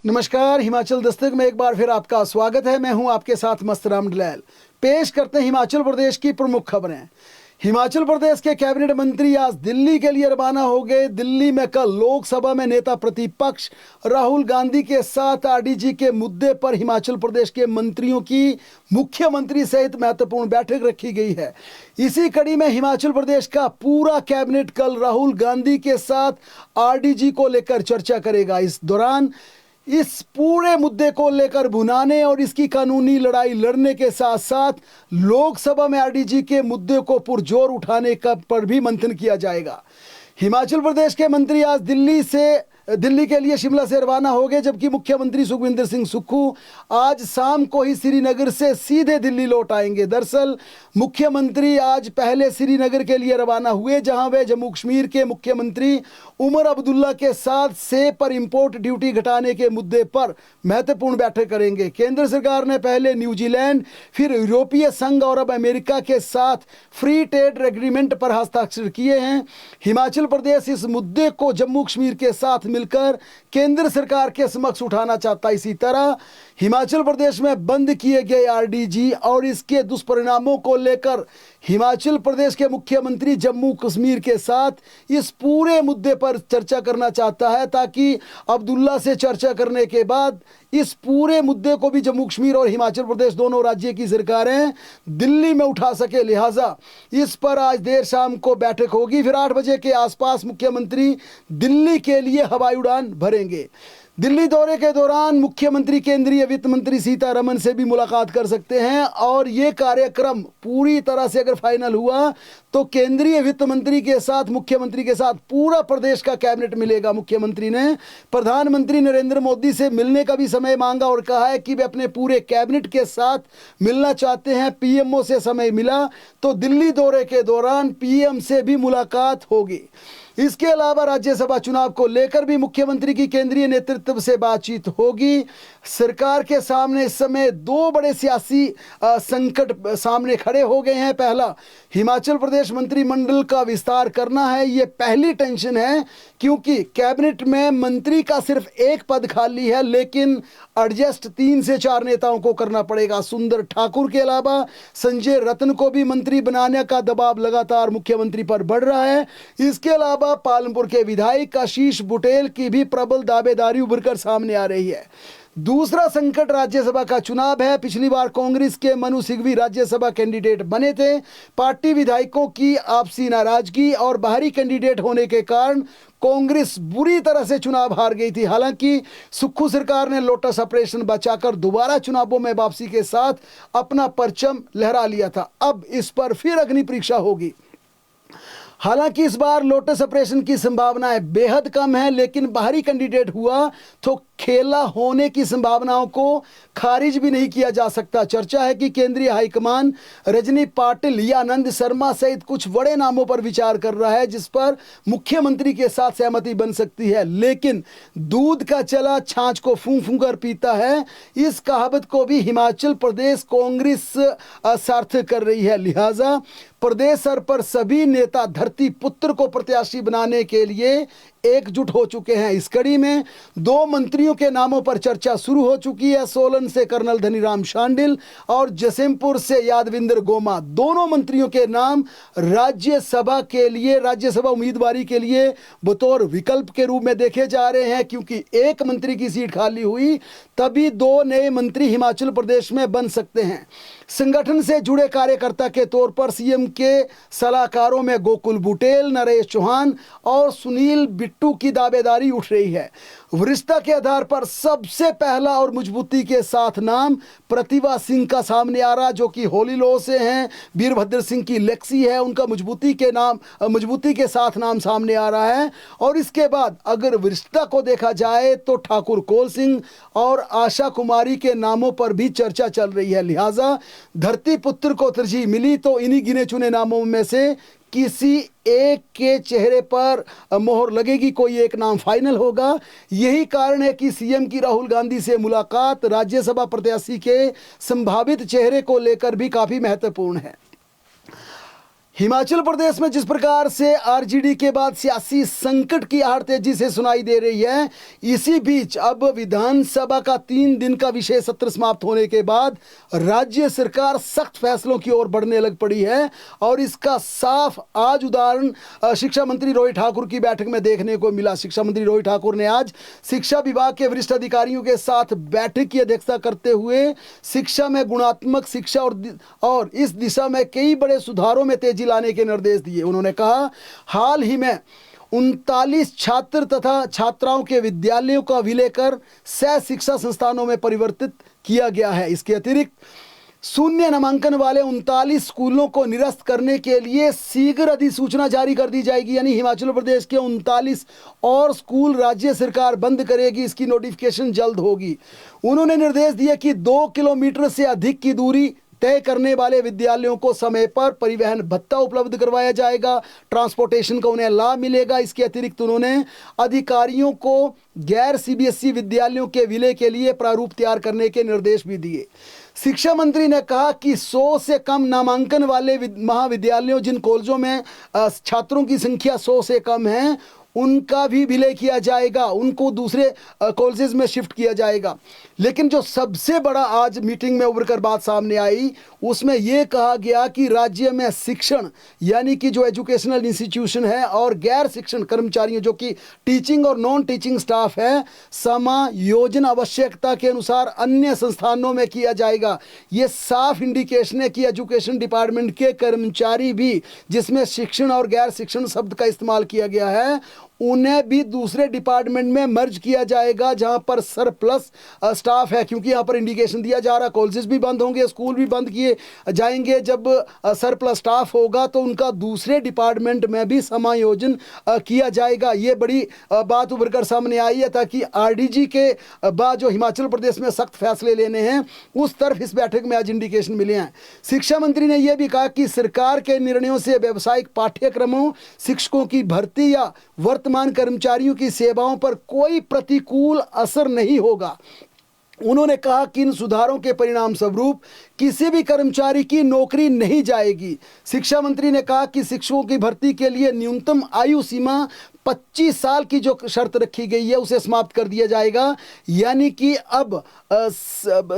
नमस्कार, हिमाचल दस्तक में एक बार फिर आपका स्वागत है। मैं हूं आपके साथ मस्तराम डलैल। पेश करते हैं हिमाचल प्रदेश की प्रमुख खबरें। हिमाचल प्रदेश के कैबिनेट मंत्री आज दिल्ली के लिए रवाना हो गए। दिल्ली में कल लोकसभा में नेता प्रतिपक्ष राहुल गांधी के साथ आरडीजी के मुद्दे पर हिमाचल प्रदेश के मंत्रियों की मुख्यमंत्री सहित महत्वपूर्ण बैठक रखी गई है। इसी कड़ी में हिमाचल प्रदेश का पूरा कैबिनेट कल राहुल गांधी के साथ आरडीजी को लेकर चर्चा करेगा। इस दौरान इस पूरे मुद्दे को लेकर भुनाने और इसकी कानूनी लड़ाई लड़ने के साथ साथ लोकसभा में आरडीजी के मुद्दे को पुरजोर उठाने का पर भी मंथन किया जाएगा। हिमाचल प्रदेश के मंत्री आज दिल्ली के लिए शिमला से रवाना हो गए, जबकि मुख्यमंत्री सुखविंदर सिंह सुक्खू आज शाम को ही श्रीनगर से सीधे दिल्ली लौट आएंगे। दरअसल मुख्यमंत्री आज पहले श्रीनगर के लिए रवाना हुए, जहां वे जम्मू कश्मीर के मुख्यमंत्री उमर अब्दुल्ला के साथ सेब पर इंपोर्ट ड्यूटी घटाने के मुद्दे पर महत्वपूर्ण बैठक करेंगे। केंद्र सरकार ने पहले न्यूजीलैंड, फिर यूरोपीय संघ और अब अमेरिका के साथ फ्री ट्रेड एग्रीमेंट पर हस्ताक्षर किए हैं। हिमाचल प्रदेश इस मुद्दे को जम्मू कश्मीर के साथ मिलकर केंद्र सरकार के समक्ष उठाना चाहता है। इसी तरह हिमाचल प्रदेश में बंद किए गए आरडीजी और इसके दुष्परिणामों को लेकर हिमाचल प्रदेश के मुख्यमंत्री जम्मू कश्मीर के साथ इस पूरे मुद्दे पर चर्चा करना चाहता है, ताकि अब्दुल्ला से चर्चा करने के बाद इस पूरे मुद्दे को भी जम्मू कश्मीर और हिमाचल प्रदेश दोनों राज्य की सरकारें दिल्ली में उठा सके। लिहाजा इस पर आज देर शाम को बैठक होगी। फिर 8 बजे के आसपास मुख्यमंत्री दिल्ली के लिए हवाई उड़ान भरेंगे। दिल्ली दौरे के दौरान मुख्यमंत्री केंद्रीय वित्त मंत्री सीतारमण से भी मुलाकात कर सकते हैं और ये कार्यक्रम पूरी तरह से अगर फाइनल हुआ तो केंद्रीय वित्त मंत्री के साथ मुख्यमंत्री के साथ पूरा प्रदेश का कैबिनेट मिलेगा। मुख्यमंत्री ने प्रधानमंत्री नरेंद्र मोदी से मिलने का भी समय मांगा और कहा है कि वे अपने पूरे कैबिनेट के साथ मिलना चाहते हैं। पीएमओ से समय मिला तो दिल्ली दौरे के दौरान पीएम से भी मुलाकात होगी। इसके अलावा राज्यसभा चुनाव को लेकर भी मुख्यमंत्री की केंद्रीय नेतृत्व से बातचीत होगी। सरकार के सामने इस समय 2 बड़े सियासी संकट सामने खड़े हो गए हैं। पहला, हिमाचल प्रदेश मंत्रिमंडल का विस्तार करना है। ये पहली टेंशन है, क्योंकि कैबिनेट में मंत्री का सिर्फ एक पद खाली है, लेकिन एडजस्ट 3 से 4 नेताओं को करना पड़ेगा। सुंदर ठाकुर के अलावा संजय रत्न को भी मंत्री बनाने का दबाव लगातार मुख्यमंत्री पर बढ़ रहा है। इसके अलावा पालमपुर के विधायक आशीष बुटेल की भी प्रबल दावेदारी उभरकर सामने आ रही है। दूसरा संकट राज्यसभा का चुनाव है। पिछली बार कांग्रेस के मनु सिंघवी राज्यसभा कैंडिडेट बने थे। पार्टी विधायकों की आपसी नाराजगी और बाहरी कैंडिडेट होने के कारण कांग्रेस बुरी तरह से चुनाव हार गई थी। हालांकि सुक्खू सरकार ने लोटस ऑपरेशन बचाकर दोबारा चुनावों में वापसी के साथ अपना परचम लहरा लिया था। अब इस पर फिर अग्नि परीक्षा होगी। हालांकि इस बार लोटस ऑपरेशन की संभावनाएं बेहद कम है, लेकिन बाहरी कैंडिडेट हुआ तो खेला होने की संभावनाओं को खारिज भी नहीं किया जा सकता। चर्चा है कि केंद्रीय हाईकमान रजनी पाटिल या आनंद शर्मा सहित कुछ बड़े नामों पर विचार कर रहा है, जिस पर मुख्यमंत्री के साथ सहमति बन सकती है। लेकिन दूध का चला छाछ को फूंक फूंक कर पीता है, इस कहावत को भी हिमाचल प्रदेश कांग्रेस सार्थक कर रही है। लिहाजा प्रदेश स्तर पर सभी नेता धरती पुत्र को प्रत्याशी बनाने के लिए एकजुट हो चुके हैं। इस कड़ी में 2 मंत्रियों के नामों पर चर्चा शुरू हो चुकी है। सोलन से कर्नल धनीराम शांडिल और जसीमपुर से यादविंदर गोमा, दोनों मंत्रियों के नाम राज्यसभा उम्मीदवारी के लिए बतौर विकल्प के रूप में देखे जा रहे हैं। क्योंकि एक मंत्री की सीट खाली हुई, तभी 2 नए मंत्री हिमाचल प्रदेश में बन सकते हैं। संगठन से जुड़े कार्यकर्ता के तौर पर सीएम के सलाहकारों में गोकुल बुटेल, नरेश चौहान और सुनील बिट्टू की दावेदारी उठ रही है। वरिष्ठता के आधार पर सबसे पहला और मजबूती के साथ नाम प्रतिभा सिंह का सामने आ रहा, जो कि होलीलो से हैं। वीरभद्र सिंह की लेक्सी है, उनका मजबूती के साथ नाम सामने आ रहा है। और इसके बाद अगर वरिष्ठता को देखा जाए तो ठाकुर कौल सिंह और आशा कुमारी के नामों पर भी चर्चा चल रही है। लिहाजा धरती पुत्र को तरजीह मिली तो इन्हीं गिने चुने नामों में से किसी एक के चेहरे पर मोहर लगेगी, कोई एक नाम फाइनल होगा। यही कारण है कि सीएम की राहुल गांधी से मुलाकात राज्यसभा प्रत्याशी के संभावित चेहरे को लेकर भी काफी महत्वपूर्ण है। हिमाचल प्रदेश में जिस प्रकार से आरजेडी के बाद सियासी संकट की आहट तेजी से सुनाई दे रही है, इसी बीच अब विधानसभा का 3 दिन का विशेष सत्र समाप्त होने के बाद राज्य सरकार सख्त फैसलों की ओर बढ़ने लग पड़ी है। और इसका साफ आज उदाहरण शिक्षा मंत्री रोहित ठाकुर की बैठक में देखने को मिला। शिक्षा मंत्री रोहित ठाकुर ने आज शिक्षा विभाग के वरिष्ठ अधिकारियों के साथ बैठक की अध्यक्षता करते हुए शिक्षा में गुणात्मक शिक्षा और इस दिशा में कई बड़े सुधारों में तेजी लाने के निर्देश दिए। उन्होंने कहा, हाल ही में 39 छात्र तथा छात्राओं के विद्यालयों का विलय कर सह शिक्षा संस्थानों में परिवर्तित किया गया है। इसके अतिरिक्त शून्य नामांकन वाले 39 स्कूलों को निरस्त करने के लिए शीघ्र अधिसूचना जारी कर दी जाएगी। यानी हिमाचल प्रदेश के 39 और स्कूल राज्य सरकार बंद करेगी, इसकी नोटिफिकेशन जल्द होगी। उन्होंने निर्देश दिए कि 2 किलोमीटर से अधिक की दूरी तय करने वाले विद्यालयों को समय पर परिवहन भत्ता उपलब्ध करवाया जाएगा, ट्रांसपोर्टेशन का उन्हें लाभ मिलेगा। इसके अतिरिक्त उन्होंने अधिकारियों को गैर सीबीएसई विद्यालयों के विलय के लिए प्रारूप तैयार करने के निर्देश भी दिए। शिक्षा मंत्री ने कहा कि 100 से कम नामांकन वाले महाविद्यालयों, जिन कॉलेजों में छात्रों की संख्या 100 से कम है, उनका भी विलय किया जाएगा, उनको दूसरे कॉलेजेस में शिफ्ट किया जाएगा। लेकिन जो सबसे बड़ा आज मीटिंग में उभर कर बात सामने आई, उसमें यह कहा गया कि राज्य में शिक्षण यानी कि जो एजुकेशनल इंस्टीट्यूशन है और गैर शिक्षण कर्मचारियों जो कि टीचिंग और नॉन टीचिंग स्टाफ है, समायोजन आवश्यकता के अनुसार अन्य संस्थानों में किया जाएगा। ये साफ इंडिकेशन है कि एजुकेशन डिपार्टमेंट के कर्मचारी भी, जिसमें शिक्षण और गैर शिक्षण शब्द का इस्तेमाल किया गया है, उन्हें भी दूसरे डिपार्टमेंट में मर्ज किया जाएगा जहां पर सरप्लस स्टाफ है। क्योंकि यहां पर इंडिकेशन दिया जा रहा, कॉलेजेस भी बंद होंगे, स्कूल भी बंद किए जाएंगे। जब सरप्लस स्टाफ होगा तो उनका दूसरे डिपार्टमेंट में भी समायोजन किया जाएगा। ये बड़ी बात उभर कर सामने आई है, ताकि आरडीजी के बाद जो हिमाचल प्रदेश में सख्त फैसले लेने हैं, उस तरफ इस बैठक में आज इंडिकेशन मिले हैं। शिक्षा मंत्री ने यह भी कहा कि सरकार के निर्णयों से व्यावसायिक पाठ्यक्रमों, शिक्षकों की भर्ती या वर्तमान कर्मचारियों की सेवाओं पर कोई प्रतिकूल असर नहीं होगा। उन्होंने कहा कि इन सुधारों के परिणाम स्वरूप किसी भी कर्मचारी की नौकरी नहीं जाएगी। शिक्षा मंत्री ने कहा कि शिक्षकों की भर्ती के लिए न्यूनतम आयु सीमा 25 साल की जो शर्त रखी गई है, उसे समाप्त कर दिया जाएगा। यानी कि अब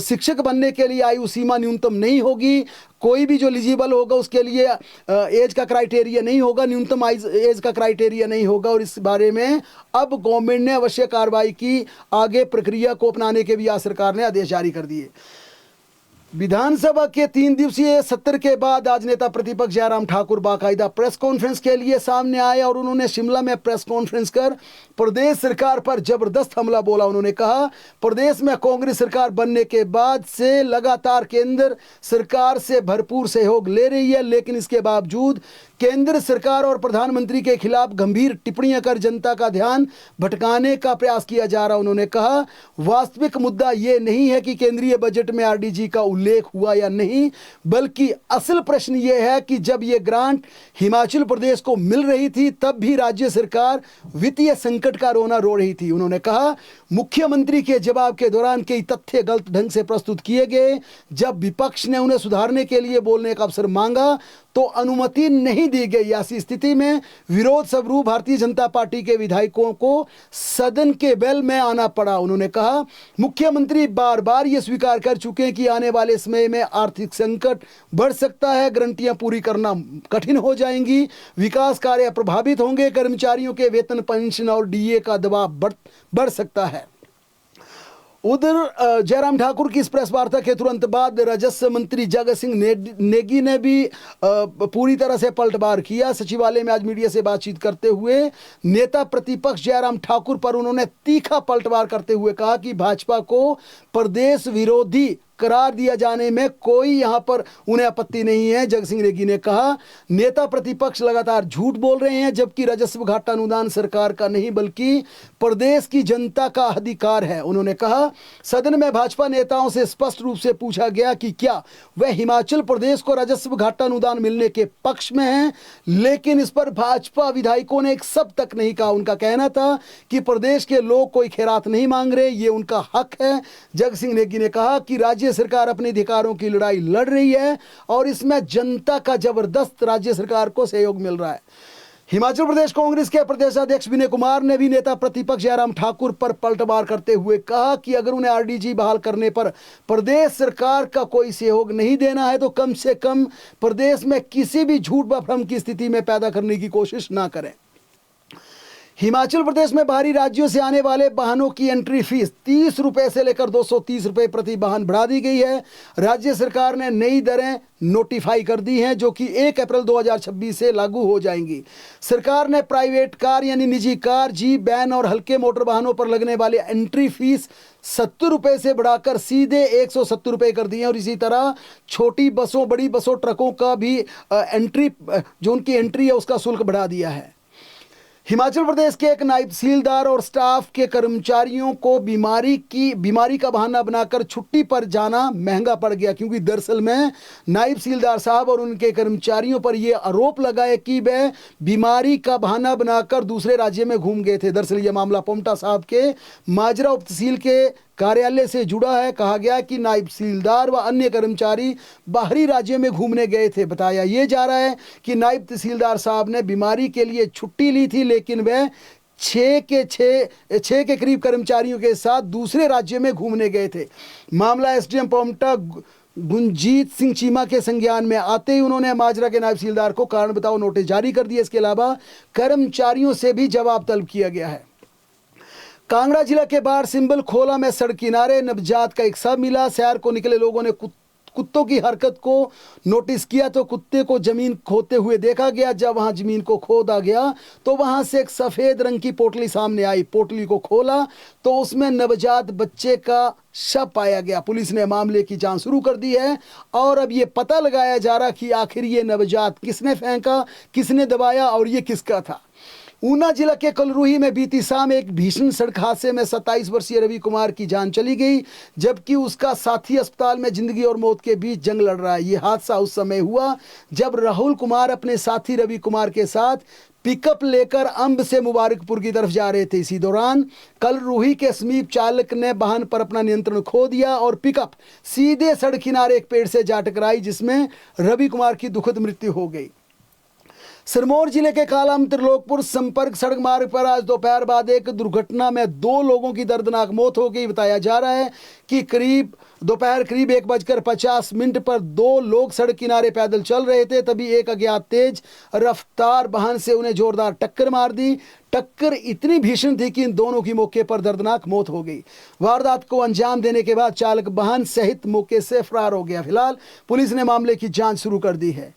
शिक्षक बनने के लिए आयु सीमा न्यूनतम नहीं होगी। कोई भी जो एलिजिबल होगा उसके लिए एज का क्राइटेरिया नहीं होगा, न्यूनतम एज का क्राइटेरिया नहीं होगा। और इस बारे में अब गवर्नमेंट ने आवश्यक कार्रवाई की, आगे प्रक्रिया को अपनाने के भी आज सरकार ने आदेश जारी कर दिए। विधानसभा के 3 दिवसीय सत्र के बाद आज नेता प्रतिपक्ष जयराम ठाकुर बाकायदा प्रेस कॉन्फ्रेंस के लिए सामने आए और उन्होंने शिमला में प्रेस कॉन्फ्रेंस कर प्रदेश सरकार पर जबरदस्त हमला बोला। उन्होंने कहा, प्रदेश में कांग्रेस सरकार बनने के बाद से लगातार केंद्र सरकार से भरपूर सहयोग ले रही है, लेकिन इसके बावजूद केंद्र सरकार और प्रधानमंत्री के खिलाफ गंभीर टिप्पणियां कर जनता का ध्यान भटकाने का प्रयास किया जा रहा। उन्होंने कहा, वास्तविक मुद्दा यह नहीं है कि केंद्रीय बजट में आरडीजी का उल्लेख हुआ या नहीं, बल्कि असल प्रश्न यह है कि जब यह ग्रांट हिमाचल प्रदेश को मिल रही थी, तब भी राज्य सरकार वित्तीय संकट का रोना रो रही थी। उन्होंने कहा, मुख्यमंत्री के जवाब के दौरान कई तथ्य गलत ढंग से प्रस्तुत किए गए। जब विपक्ष ने उन्हें सुधारने के लिए बोलने का अवसर मांगा तो अनुमति नहीं दी गई। ऐसी स्थिति में विरोध स्वरूप भारतीय जनता पार्टी के विधायकों को सदन के बेल में आना पड़ा। उन्होंने कहा, मुख्यमंत्री बार बार ये स्वीकार कर चुके हैं कि आने वाले समय में आर्थिक संकट बढ़ सकता है, गारंटियां पूरी करना कठिन हो जाएंगी, विकास कार्य प्रभावित होंगे, कर्मचारियों के वेतन, पेंशन और डीए का दबाव बढ़ सकता है। उधर जयराम ठाकुर की इस प्रेस वार्ता के तुरंत बाद राजस्व मंत्री जगत सिंह नेगी ने भी पूरी तरह से पलटवार किया। सचिवालय में आज मीडिया से बातचीत करते हुए नेता प्रतिपक्ष जयराम ठाकुर पर उन्होंने तीखा पलटवार करते हुए कहा कि भाजपा को प्रदेश विरोधी करार दिया जाने में कोई यहां पर उन्हें आपत्ति नहीं है। जगत सिंह नेगी ने कहा, नेता प्रतिपक्ष लगातार झूठ बोल रहे हैं, जबकि राजस्व घाटा अनुदान सरकार का नहीं बल्कि प्रदेश की जनता का अधिकार है। उन्होंने कहा, सदन में भाजपा नेताओं से स्पष्ट रूप से पूछा गया कि क्या वह हिमाचल प्रदेश को राजस्व घाटा अनुदान मिलने के पक्ष में है, लेकिन इस पर भाजपा विधायकों ने एक शब्द तक नहीं कहा। उनका कहना था कि प्रदेश के लोग कोई खैरात नहीं मांग रहे, ये उनका हक है। जगत सिंह नेगी ने कहा कि राज्य राज्य सरकार अपने अधिकारों की लड़ाई लड़ रही है और इसमें जनता का जबरदस्त राज्य सरकार को सहयोग मिल रहा है। हिमाचल प्रदेश कांग्रेस के प्रदेशाध्यक्ष विनय कुमार ने भी नेता प्रतिपक्ष जयराम ठाकुर पर पलटवार करते हुए कहा कि अगर उन्हें आरडीजी बहाल करने पर प्रदेश सरकार का कोई सहयोग नहीं देना है तो कम से कम प्रदेश में किसी भी झूठ व भ्रम की स्थिति में पैदा करने की कोशिश ना करें। हिमाचल प्रदेश में बाहरी राज्यों से आने वाले वाहनों की एंट्री फीस 30 रुपए से लेकर 230 रुपए प्रति वाहन बढ़ा दी गई है। राज्य सरकार ने नई दरें नोटिफाई कर दी हैं जो कि 1 अप्रैल 2026 से लागू हो जाएंगी। सरकार ने प्राइवेट कार यानी निजी कार, जीप, वैन और हल्के मोटर वाहनों पर लगने वाली एंट्री फीस 70 रुपए से बढ़ाकर सीधे 170 रुपए कर दी है और इसी तरह छोटी बसों, बड़ी बसों, ट्रकों का भी जो उनकी एंट्री है उसका शुल्क बढ़ा दिया है। हिमाचल प्रदेश के एक नायब तहसीलदार और स्टाफ के कर्मचारियों को बीमारी का बहाना बनाकर छुट्टी पर जाना महंगा पड़ गया, क्योंकि दरअसल में नायब तहसीलदार साहब और उनके कर्मचारियों पर यह आरोप लगाया कि वे बीमारी का बहाना बनाकर दूसरे राज्य में घूम गए थे। दरअसल यह मामला पोमटा साहब के माजरा उप तहसील के कार्यालय से जुड़ा है। कहा गया कि नायब तहसीलदार व अन्य कर्मचारी बाहरी राज्यों में घूमने गए थे। बताया ये जा रहा है कि नायब तहसीलदार साहब ने बीमारी के लिए छुट्टी ली थी, लेकिन वह 6 के करीब कर्मचारियों के साथ दूसरे राज्य में घूमने गए थे। मामला एसडीएम पोमटा गुंजीत सिंह चीमा के संज्ञान में आते ही उन्होंने माजरा के नायब तहसीलदार को कारण बताओ नोटिस जारी कर दिया। इसके अलावा कर्मचारियों से भी जवाब तलब किया गया है। कांगड़ा जिला के बाढ़ सिंबल खोला में सड़क किनारे नवजात का एक शव मिला। सैर को निकले लोगों ने कुत्तों की हरकत को नोटिस किया तो कुत्ते को जमीन खोदते हुए देखा गया। जब वहां जमीन को खोदा गया तो वहां से एक सफेद रंग की पोटली सामने आई। पोटली को खोला तो उसमें नवजात बच्चे का शव पाया गया। पुलिस ने मामले की जांच शुरू कर दी है और अब ये पता लगाया जा रहा कि आखिर ये नवजात किसने फेंका, किसने दबाया और ये किसका था। ऊना जिला के कलरूही में बीती शाम एक भीषण सड़क हादसे में 27 वर्षीय रवि कुमार की जान चली गई, जबकि उसका साथी अस्पताल में जिंदगी और मौत के बीच जंग लड़ रहा है। ये हादसा उस समय हुआ जब राहुल कुमार अपने साथी रवि कुमार के साथ पिकअप लेकर अंब से मुबारकपुर की तरफ जा रहे थे। इसी दौरान कलरूही के समीप चालक ने वाहन पर अपना नियंत्रण खो दिया और पिकअप सीधे सड़क किनारे एक पेड़ से जा टकराई, जिसमें रवि कुमार की दुखद मृत्यु हो गई। सिरमौर जिले के कालाम त्रिलोकपुर संपर्क सड़क मार्ग पर आज दोपहर बाद एक दुर्घटना में 2 लोगों की दर्दनाक मौत हो गई। बताया जा रहा है कि दोपहर करीब 1:50 पर 2 लोग सड़क किनारे पैदल चल रहे थे, तभी एक अज्ञात तेज रफ्तार वाहन से उन्हें जोरदार टक्कर मार दी। टक्कर इतनी भीषण थी कि इन दोनों की मौके पर दर्दनाक मौत हो गई। वारदात को अंजाम देने के बाद चालक वाहन सहित मौके से फरार हो गया। फिलहाल पुलिस ने मामले की जांच शुरू कर दी है।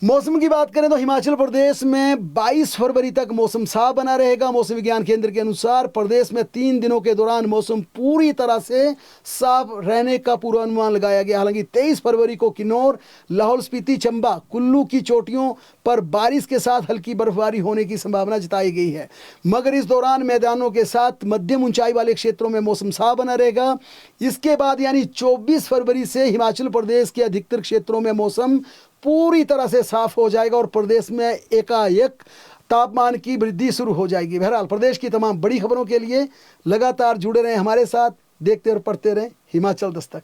मौसम की बात करें तो हिमाचल प्रदेश में 22 फरवरी तक मौसम साफ बना रहेगा। मौसम विज्ञान केंद्र के अनुसार प्रदेश में 3 दिनों के दौरान मौसम पूरी तरह से साफ रहने का पूर्वानुमान लगाया गया। हालांकि 23 फरवरी को किन्नौर, लाहौल स्पीति, चंबा, कुल्लू की चोटियों पर बारिश के साथ हल्की बर्फबारी होने की संभावना जताई गई है, मगर इस दौरान मैदानों के साथ मध्यम ऊंचाई वाले क्षेत्रों में मौसम साफ बना रहेगा। इसके बाद यानी 24 फरवरी से हिमाचल प्रदेश के अधिकतर क्षेत्रों में मौसम पूरी तरह से साफ हो जाएगा और प्रदेश में एकाएक तापमान की वृद्धि शुरू हो जाएगी। बहरहाल प्रदेश की तमाम बड़ी खबरों के लिए लगातार जुड़े रहें हमारे साथ, देखते और पढ़ते रहें हिमाचल दस्तक।